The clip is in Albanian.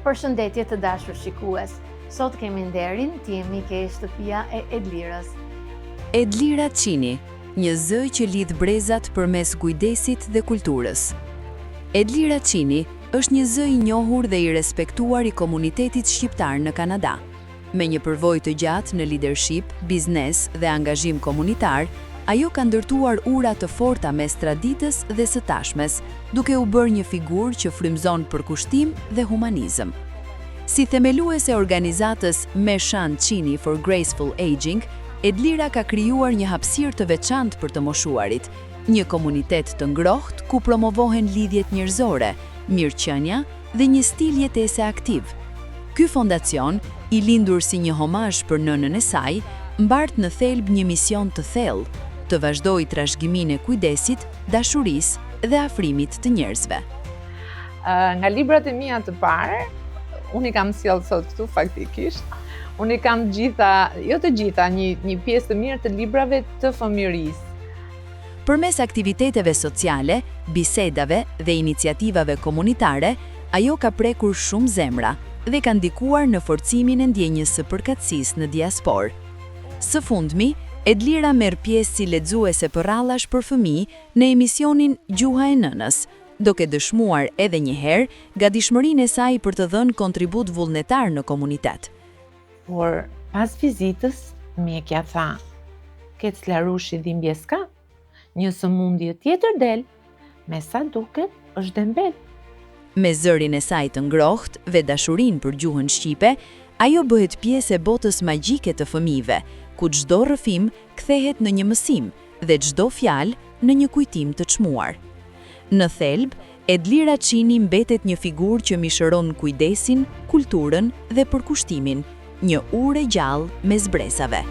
Përshëndetje të dashur shikues. Sot kemi nderin të jemi ke shtëpia e Edlirës. Edlira Qini, një zë që lidh brezat përmes kujdesit dhe kulturës. Edlira Qini është një zë i njohur dhe i respektuar i komunitetit shqiptar në Kanada. Me një përvojë të gjatë në leadership, biznes dhe angazhim komunitar, ajo ka ndërtuar ura të forta mes traditës dhe së tashmes, duke u bërë një figurë që frymëzon përkushtim dhe humanizëm. Si themeluese e organizatës Meshan Qini for Graceful Aging, Edlira ka krijuar një hapësirë të veçantë për të moshuarit, një komunitet të ngrohtë ku promovohen lidhjet njerëzore, mirëqenia dhe një stil jetese aktiv. Ky fondacion, i lindur si një homazh për nënën e saj, mbart në thelb një mision të thellë, të vazhdoj trashëgiminë e kujdesit, dashurisë dhe afrimit të njerëzve. Nga librat e mia të parë, unë i kam sjellë sot këtu faktikisht. Unë i kam gjitha, jo të gjitha, një pjesë të mirë të librave të fëmijërisë. Përmes aktiviteteve sociale, bisedave dhe iniciativave komunitare, ajo ka prekur shumë zemra dhe ka ndikuar në forcimin e ndjenjës së përkatësisë në diasporë. Së fundmi, Edlira merr pjesë si lexuese për rallash për fëmijë në emisionin Gjuha e Nënës, duke dëshmuar edhe një herë gatishmërinë e saj për të dhënë kontribut vullnetar në komunitet. Por pas vizitës, mjekja tha: "Ke clarushi dhimbjeska, një sëmundje tjetër del, me sa duket është dembel." Me zërin e saj të ngrohtë dhe dashurinë për gjuhën shqipe, ajo bëhet pjesë e botës magjike të fëmijëve, ku çdo rrëfim kthehet në një mësim dhe çdo fjalë në një kujtim të çmuar. Në thelb, Edlira Qini mbetet një figurë që mishëron kujdesin, kulturën dhe përkushtimin, një urë e gjallë mes brezave.